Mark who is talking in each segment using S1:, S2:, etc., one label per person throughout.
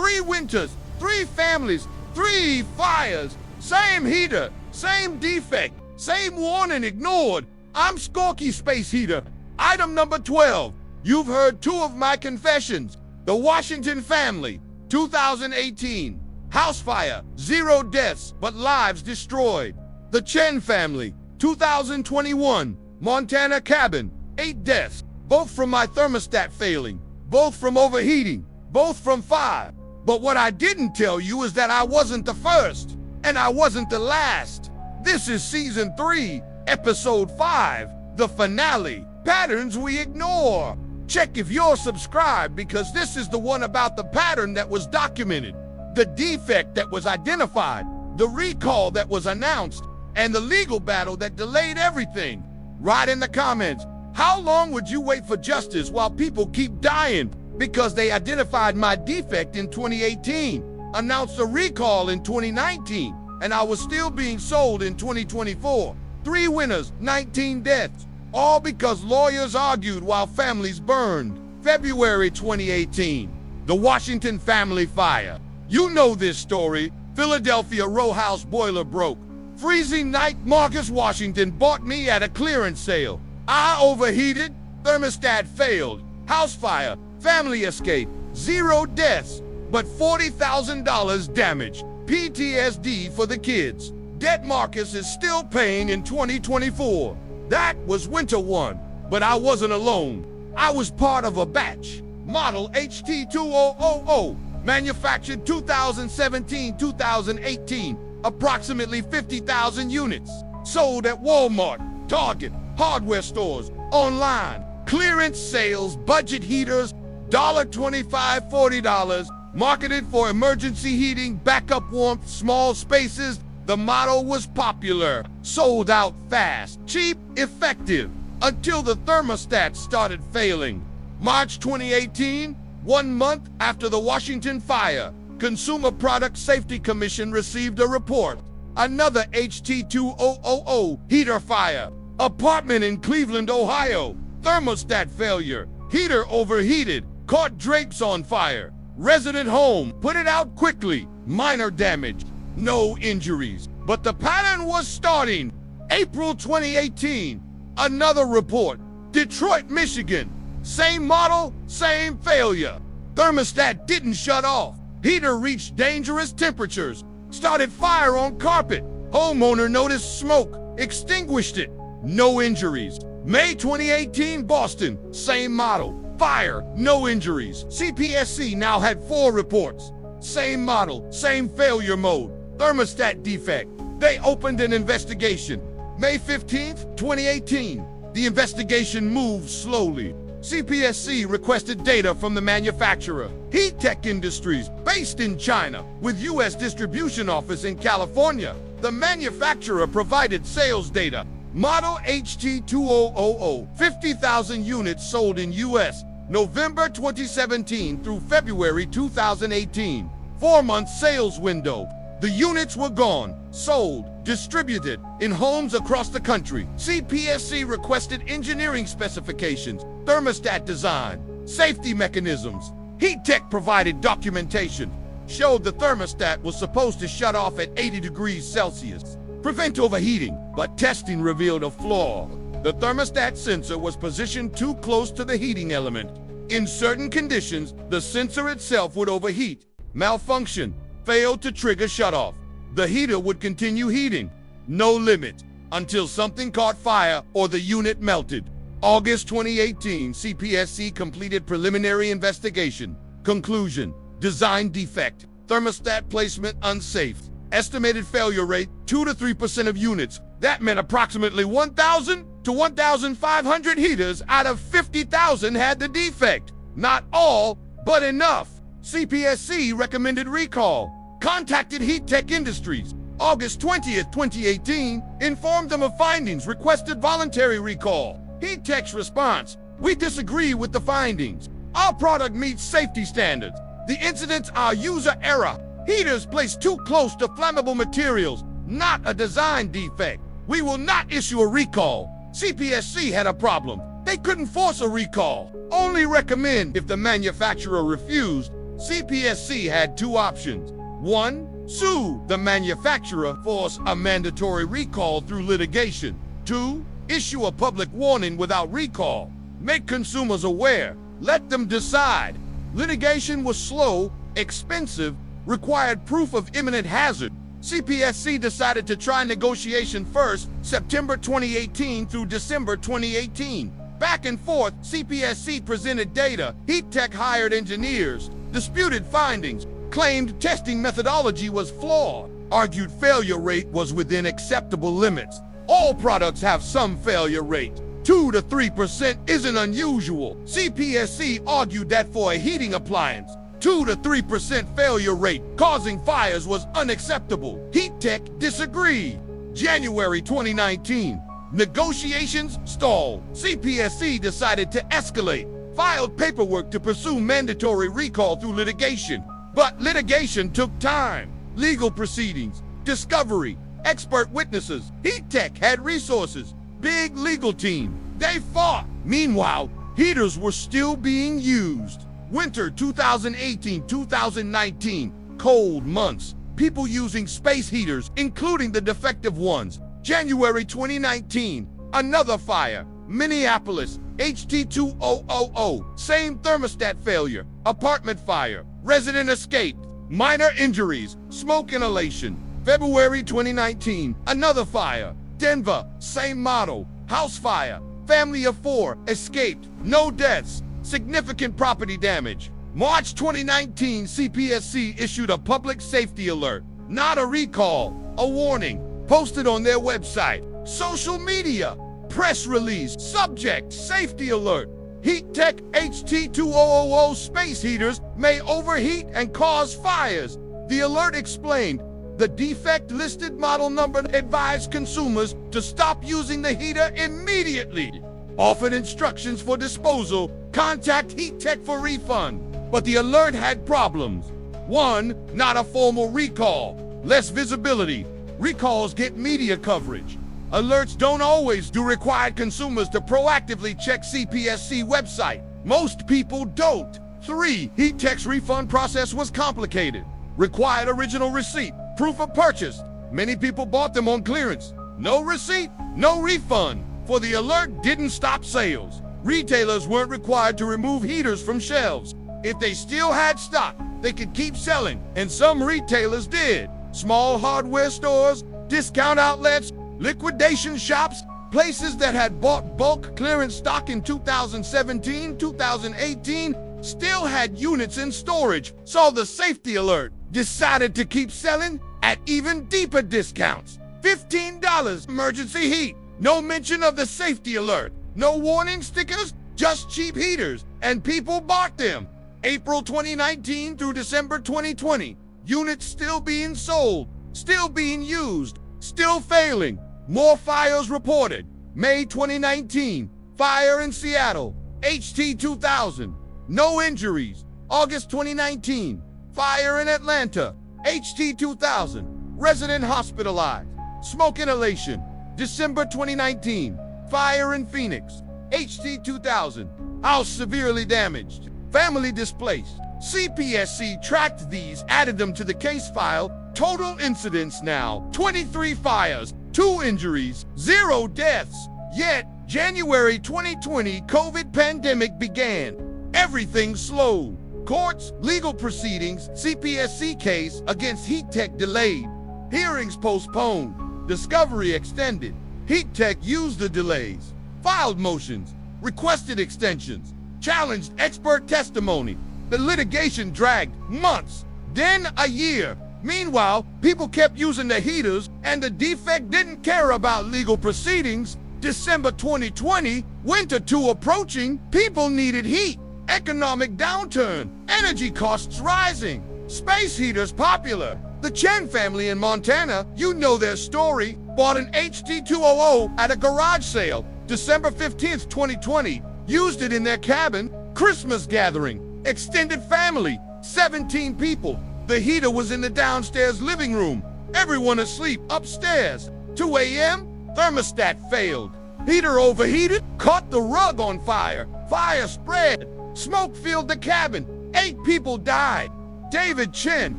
S1: 3 winters, 3 families, 3 fires, same heater, same defect, same warning ignored. I'm Scorchy Space Heater. Item number 12. You've heard 2 of my confessions. The Washington family, 2018. House fire, 0 deaths, but lives destroyed. The Chen family, 2021. Montana cabin, 8 deaths, both from my thermostat failing, both from overheating, both from fire. But what I didn't tell you is that I wasn't the first, and I wasn't the last. This is season 3, episode 5, the finale, patterns we ignore. Check if you're subscribed, because this is the one about the pattern that was documented, the defect that was identified, the recall that was announced, and the legal battle that delayed everything. Write in the comments, how long would you wait for justice while people keep dying because they identified my defect in 2018, announced a recall in 2019, and I was still being sold in 2024? 3 winners, 19 deaths, all because lawyers argued while families burned. February 2018, the Washington family fire. You know this story. Philadelphia row house boiler broke. Freezing night, Marcus Washington bought me at a clearance sale. I overheated, thermostat failed, house fire, family escape, 0 deaths, but $40,000 damage. PTSD for the kids. Debt Marcus is still paying in 2024. That was winter 1, but I wasn't alone. I was part of a batch. Model HT2000, manufactured 2017-2018, approximately 50,000 units. Sold at Walmart, Target, hardware stores, online. Clearance sales, budget heaters, $25, $40. Marketed for emergency heating, backup warmth, small spaces. The model was popular, sold out fast, cheap, effective, until the thermostat started failing. March 2018, 1 month after the Washington fire, Consumer Product Safety Commission received a report. Another HT2000 heater fire. Apartment in Cleveland, Ohio. Thermostat failure. Heater overheated. Caught drapes on fire. Resident home. Put it out quickly. Minor damage. No injuries. But the pattern was starting. April 2018. Another report. Detroit, Michigan. Same model, same failure. Thermostat didn't shut off. Heater reached dangerous temperatures. Started fire on carpet. Homeowner noticed smoke. Extinguished it. No injuries. May 2018, Boston. Same model. Fire. No injuries. CPSC now had 4 reports. Same model. Same failure mode. Thermostat defect. They opened an investigation. May 15th, 2018. The investigation moved slowly. CPSC requested data from the manufacturer, Heat Tech Industries, based in China, with U.S. distribution office in California. The manufacturer provided sales data. Model HT2000, 50,000 units sold in U.S., November 2017 through February 2018. 4-month sales window. The units were gone, sold, distributed in homes across the country. CPSC requested engineering specifications, thermostat design, safety mechanisms. Heat Tech provided documentation, showed the thermostat was supposed to shut off at 80 degrees Celsius, prevent overheating, but testing revealed a flaw. The thermostat sensor was positioned too close to the heating element. In certain conditions, the sensor itself would overheat, malfunction, failed to trigger shutoff. The heater would continue heating, no limit, until something caught fire or the unit melted. August 2018, CPSC completed preliminary investigation. Conclusion: design defect, thermostat placement unsafe. Estimated failure rate, 2 to 3% of units. That meant approximately 1,000 to 1,500 heaters out of 50,000 had the defect. Not all, but enough. CPSC recommended recall. Contacted Heat Tech Industries. August 20th, 2018, informed them of findings, requested voluntary recall. Heat Tech's response: we disagree with the findings. Our product meets safety standards. The incidents are user error. Heaters placed too close to flammable materials, not a design defect. We will not issue a recall. CPSC had a problem. They couldn't force a recall. Only recommend if the manufacturer refused. CPSC had two options. One, sue the manufacturer, force a mandatory recall through litigation. Two, issue a public warning without recall. Make consumers aware. Let them decide. Litigation was slow, expensive, required proof of imminent hazard. CPSC decided to try negotiation first, September 2018 through December 2018. Back and forth, CPSC presented data. Heat Tech hired engineers, disputed findings, claimed testing methodology was flawed, argued failure rate was within acceptable limits. All products have some failure rate. 2 to 3% isn't unusual. CPSC argued that for a heating appliance, 2 to 3% failure rate causing fires was unacceptable. Heat Tech disagreed. January 2019, negotiations stalled. CPSC decided to escalate, filed paperwork to pursue mandatory recall through litigation. But litigation took time. Legal proceedings, discovery, expert witnesses. Heat Tech had resources, big legal team. They fought. Meanwhile, heaters were still being used. Winter 2018-2019, cold months. People using space heaters, including the defective ones. January 2019, another fire. Minneapolis, HT2000, same thermostat failure. Apartment fire, resident escaped. Minor injuries, smoke inhalation. February 2019, another fire. Denver, same model. House fire, family of 4, escaped. No deaths. Significant property damage. March 2019, CPSC issued a public safety alert. Not a recall, a warning. Posted on their website. Social media. Press release. Subject, safety alert. Heat Tech HT2000 space heaters may overheat and cause fires. The alert explained, the defect listed model number advised consumers to stop using the heater immediately. Offered instructions for disposal. Contact Heat Tech for refund. But the alert had problems. 1, not a formal recall. Less visibility. Recalls get media coverage. Alerts don't always do. Required consumers to proactively check CPSC website. Most people don't. 3, Heat Tech's refund process was complicated. Required original receipt, proof of purchase. Many people bought them on clearance. No receipt, no refund. For the alert didn't stop sales. Retailers weren't required to remove heaters from shelves. If they still had stock, they could keep selling, and some retailers did. Small hardware stores, discount outlets, liquidation shops, places that had bought bulk clearance stock in 2017, 2018, still had units in storage, saw the safety alert, decided to keep selling at even deeper discounts. $15 emergency heat. No mention of the safety alert. No warning stickers, just cheap heaters, and people bought them. April 2019 through December 2020, units still being sold, still being used, still failing. More fires reported. May 2019, fire in Seattle, HT2000, no injuries. August 2019, fire in Atlanta, HT2000, resident hospitalized, smoke inhalation. December 2019, fire in Phoenix, HT2000, house severely damaged, family displaced. CPSC tracked these, added them to the case file. Total incidents now, 23 fires, 2 injuries, 0 deaths. Yet, January 2020, COVID pandemic began. Everything slowed. Courts, legal proceedings, CPSC case against Heat Tech delayed. Hearings postponed. Discovery extended. Heat Tech used the delays, filed motions, requested extensions, challenged expert testimony. The litigation dragged months, then a year. Meanwhile, people kept using the heaters, and the defect didn't care about legal proceedings. December 2020, winter 2 approaching, people needed heat. Economic downturn, energy costs rising, space heaters popular. The Chen family in Montana, you know their story, bought an HT2000 at a garage sale, December 15th, 2020, used it in their cabin, Christmas gathering, extended family, 17 people. The heater was in the downstairs living room, everyone asleep upstairs. 2 a.m., thermostat failed. Heater overheated, caught the rug on fire. Fire spread, smoke filled the cabin. 8 people died. David Chen,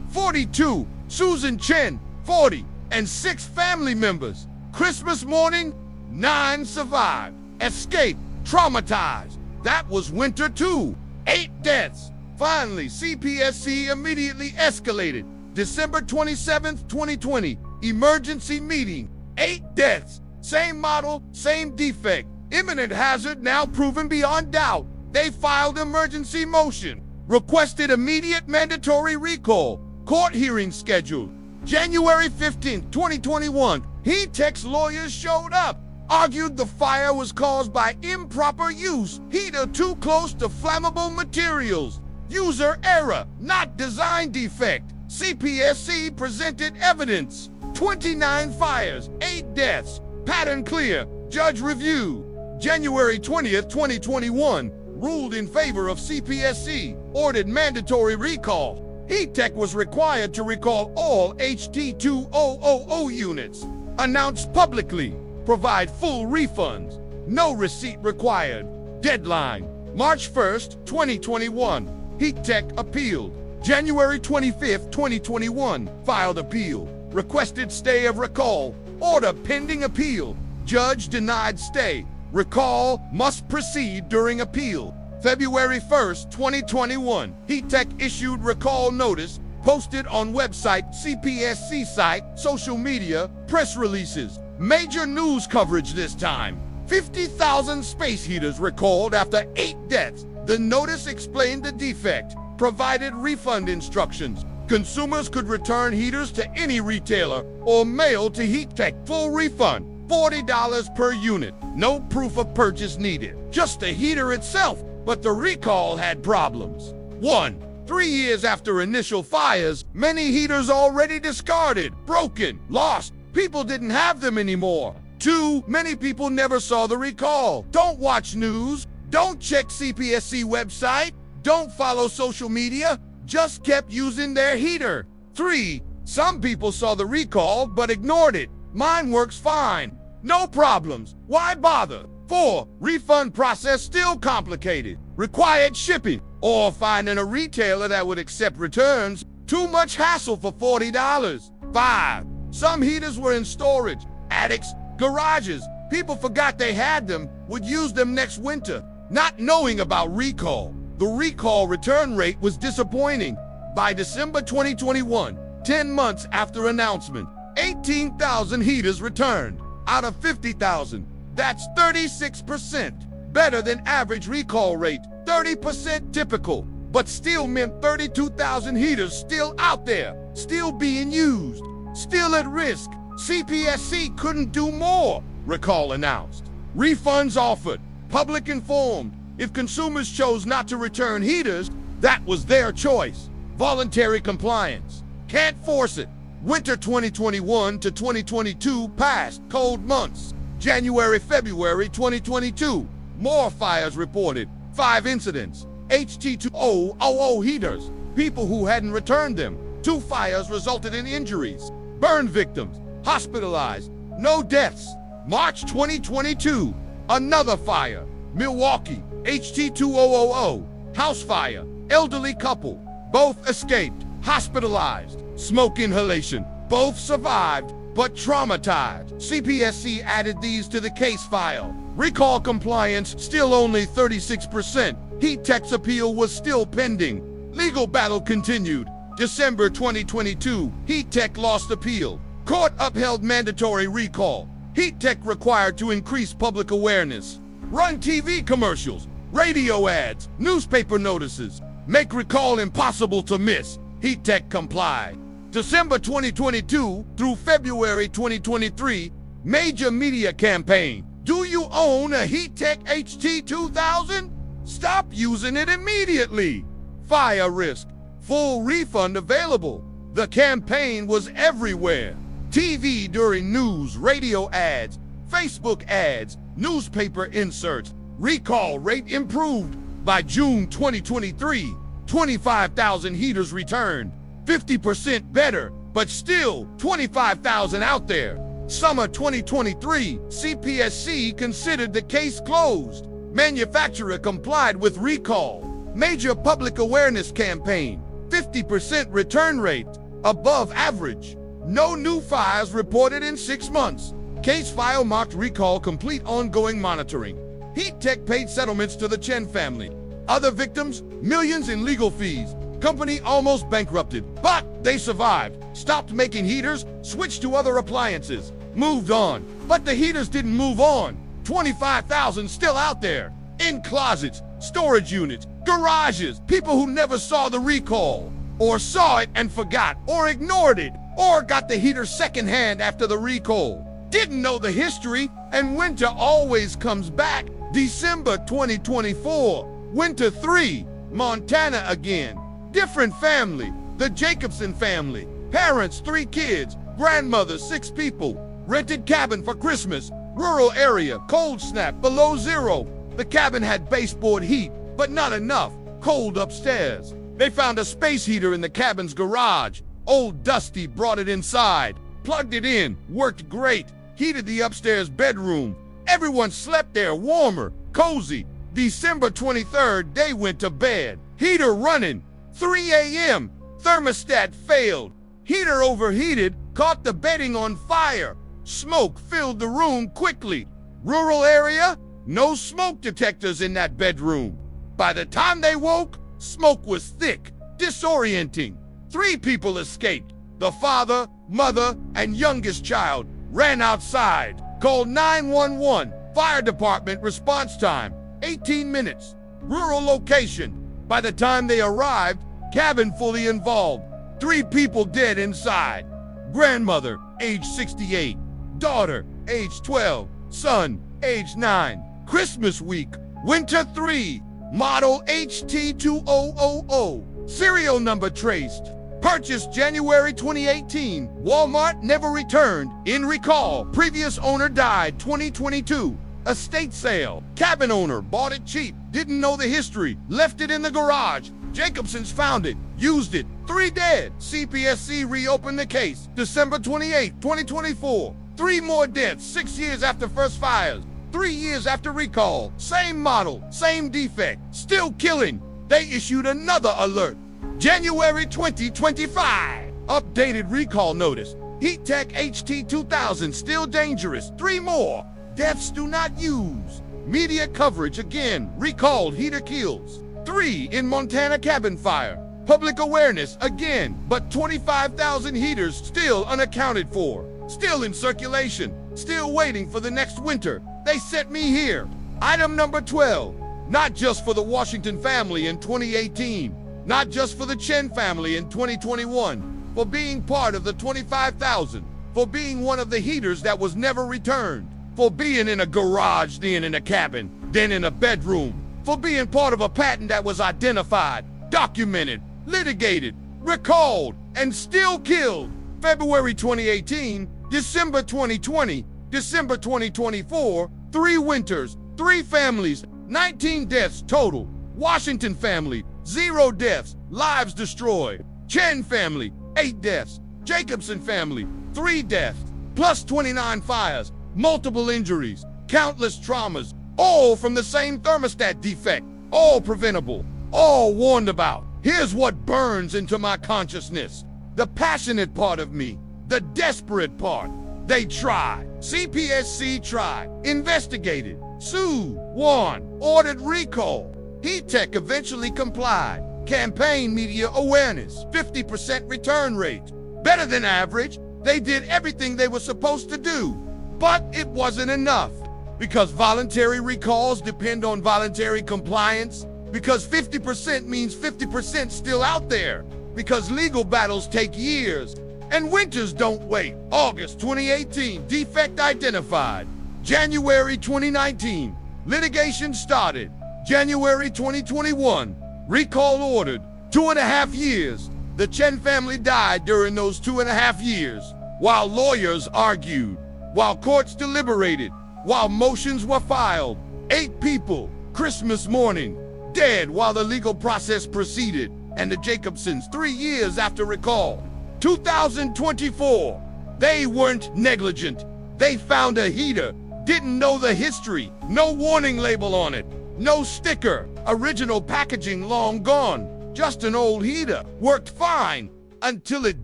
S1: 42, Susan Chen, 40, and 6 family members. Christmas morning, 9 survived, escaped, traumatized. That was winter 2, 8 deaths. Finally, CPSC immediately escalated. December 27th, 2020, emergency meeting, 8 deaths. Same model, same defect. Imminent hazard now proven beyond doubt. They filed emergency motion, requested immediate mandatory recall. Court hearing scheduled. January 15th, 2021, Heat-Tech's lawyers showed up, argued the fire was caused by improper use, heater too close to flammable materials, user error, not design defect. CPSC presented evidence. 29 fires, 8 deaths, pattern clear, judge review. January 20th, 2021, ruled in favor of CPSC, ordered mandatory recall. Heat-Tech was required to recall all HT2000 units, announced publicly, provide full refunds, no receipt required. Deadline, March 1st, 2021, Heat-Tech appealed. January 25th, 2021, filed appeal, requested stay of recall, order pending appeal, judge denied stay, recall must proceed during appeal. February 1st, 2021, Heat-Tech issued recall notice, posted on website, CPSC site, social media, press releases. Major news coverage this time. 50,000 space heaters recalled after 8 deaths. The notice explained the defect, provided refund instructions. Consumers could return heaters to any retailer or mail to Heat-Tech. Full refund, $40 per unit. No proof of purchase needed. Just the heater itself. But the recall had problems. 1. 3 years after initial fires, many heaters already discarded, broken, lost. People didn't have them anymore. 2. Many people never saw the recall. Don't watch news. Don't check CPSC website. Don't follow social media. Just kept using their heater. 3. Some people saw the recall but ignored it. Mine works fine. No problems. Why bother? 4. Refund process still complicated. Required shipping or finding a retailer that would accept returns. Too much hassle for $40. 5. Some heaters were in storage, attics, garages. People forgot they had them, would use them next winter, not knowing about recall. The recall return rate was disappointing. By December 2021, 10 months after announcement, 18,000 heaters returned out of 50,000. That's 36%, better than average recall rate, 30% typical, but still meant 32,000 heaters still out there, still being used, still at risk. CPSC couldn't do more, recall announced. Refunds offered, public informed. If consumers chose not to return heaters, that was their choice. Voluntary compliance, can't force it. Winter 2021 to 2022 passed, cold months. January, February 2022, more fires reported, 5 incidents, HT2000 heaters, people who hadn't returned them. 2 fires resulted in injuries, burn victims, hospitalized, no deaths. March 2022, another fire, Milwaukee, HT2000, house fire, elderly couple, both escaped, hospitalized, smoke inhalation, both survived, but traumatized. CPSC added these to the case file. Recall compliance still only 36%. Heat-Tech's appeal was still pending. Legal battle continued. December 2022, Heat-Tech lost appeal. Court upheld mandatory recall. Heat-Tech required to increase public awareness. Run TV commercials, radio ads, newspaper notices. Make recall impossible to miss. Heat-Tech complied. December 2022 through February 2023, major media campaign. Do you own a Heat-Tech HT2000? Stop using it immediately. Fire risk, full refund available. The campaign was everywhere. TV during news, radio ads, Facebook ads, newspaper inserts. Recall rate improved. By June 2023, 25,000 heaters returned. 50% better, but still 25,000 out there. Summer 2023, CPSC considered the case closed. Manufacturer complied with recall. Major public awareness campaign. 50% return rate. Above average. No new fires reported in 6 months. Case file marked recall, complete ongoing monitoring. Heat Tech paid settlements to the Chen family. Other victims, millions in legal fees. Company almost bankrupted, but they survived. Stopped making heaters, switched to other appliances. Moved on. But the heaters didn't move on. 25,000 still out there. In closets, storage units, garages. People who never saw the recall. Or saw it and forgot, or ignored it, or got the heater secondhand after the recall. Didn't know the history, and winter always comes back. December 2024, winter 3, Montana again. Different family, the Jacobson family. Parents, 3 kids, grandmother, 6 people. Rented cabin for Christmas, rural area, cold snap, below zero. The cabin had baseboard heat, but not enough, cold upstairs. They found a space heater in the cabin's garage. Old Dusty brought it inside, plugged it in, worked great, heated the upstairs bedroom. Everyone slept there warmer, cozy. December 23rd, they went to bed. Heater running. 3 a.m. Thermostat failed. Heater overheated, caught the bedding on fire. Smoke filled the room quickly. Rural area? No smoke detectors in that bedroom. By the time they woke, smoke was thick, disorienting. 3 people escaped. The father, mother, and youngest child ran outside, called 911. Fire department response time, 18 minutes. Rural location. By the time they arrived, cabin fully involved. 3 people dead inside. Grandmother, age 68. Daughter, age 12. Son, age 9. Christmas week, winter 3. Model HT2000. Serial number traced. Purchased January 2018. Walmart never returned. In recall. Previous owner died 2022. Estate sale. Cabin owner bought it cheap. Didn't know the history. Left it in the garage. Jacobsons found it. Used it. 3 dead. CPSC reopened the case. December 28, 2024. 3 more deaths 6 years after first fires. 3 years after recall. Same model. Same defect. Still killing. They issued another alert. January 2025. Updated recall notice. Heat Tech HT2000 still dangerous. 3 more. Deaths do not use. Media coverage again. Recalled heater kills. 3 in Montana cabin fire. Public awareness again, but 25,000 heaters still unaccounted for. Still in circulation. Still waiting for the next winter. They sent me here. Item number 12. Not just for the Washington family in 2018. Not just for the Chen family in 2021. For being part of the 25,000. For being one of the heaters that was never returned. For being in a garage, then in a cabin, then in a bedroom. For being part of a patent that was identified, documented, litigated, recalled, and still killed. February 2018, December 2020, December 2024, 3 winters, 3 families, 19 deaths total. Washington family, 0 deaths, lives destroyed. Chen family, 8 deaths. Jacobson family, 3 deaths, plus 29 fires, multiple injuries, countless traumas, all from the same thermostat defect, all preventable, all warned about. Here's what burns into my consciousness. The passionate part of me, the desperate part. They tried. CPSC tried, investigated, sued, won, ordered recall. Heat Tech eventually complied. Campaign media awareness, 50% return rate. Better than average. They did everything they were supposed to do. But it wasn't enough. Because voluntary recalls depend on voluntary compliance. Because 50% means 50% still out there. Because legal battles take years. And winters don't wait. August 2018, defect identified. January 2019, litigation started. January 2021, recall ordered. 2.5 years. The Chen family died during those 2.5 years. While lawyers argued. While courts deliberated. While motions were filed. 8 people, Christmas morning, dead while the legal process proceeded. And the Jacobsons 3 years after recall. 2024, they weren't negligent. They found a heater, didn't know the history, no warning label on it. No sticker. Original packaging long gone. Just an old heater. Worked fine. Until it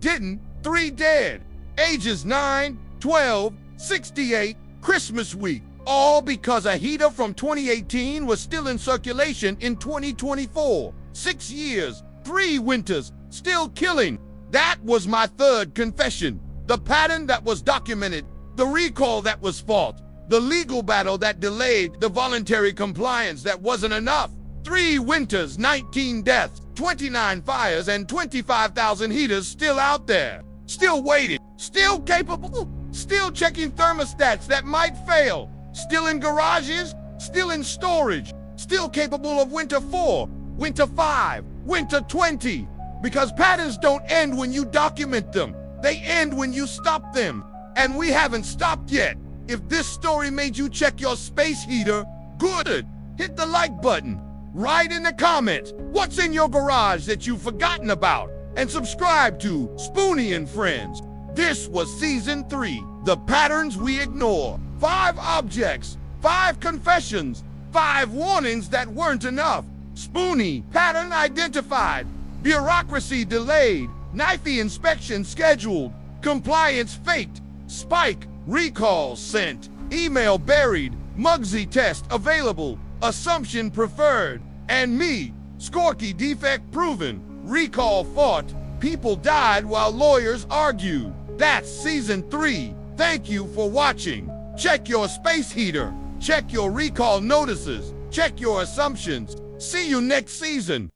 S1: didn't. 3 dead. Ages 9, 12, 68, Christmas week. All because a heater from 2018 was still in circulation in 2024. 6 years, 3 winters, still killing. That was my third confession. The pattern that was documented, the recall that was fault, the legal battle that delayed, the voluntary compliance that wasn't enough. 3 winters, 19 deaths, 29 fires, and 25,000 heaters still out there. Still waiting, still capable, still checking thermostats that might fail, still in garages, still in storage, still capable of winter 4, winter 5, winter 20. Because patterns don't end when you document them. They end when you stop them. And we haven't stopped yet. If this story made you check your space heater, good. Hit the like button. Write in the comments what's in your garage that you've forgotten about. And subscribe to Spoony and Friends. This was Season 3, The Patterns We Ignore. 5 objects, 5 confessions, 5 warnings that weren't enough. Spoony, pattern identified. Bureaucracy delayed. Knifey inspection scheduled. Compliance faked. Spike, recall sent. Email buried. Mugsy test available. Assumption preferred. And me, Scorchy defect proven. Recall fought. People died while lawyers argued. That's Season 3. Thank you for watching. Check your space heater. Check your recall notices. Check your assumptions. See you next season.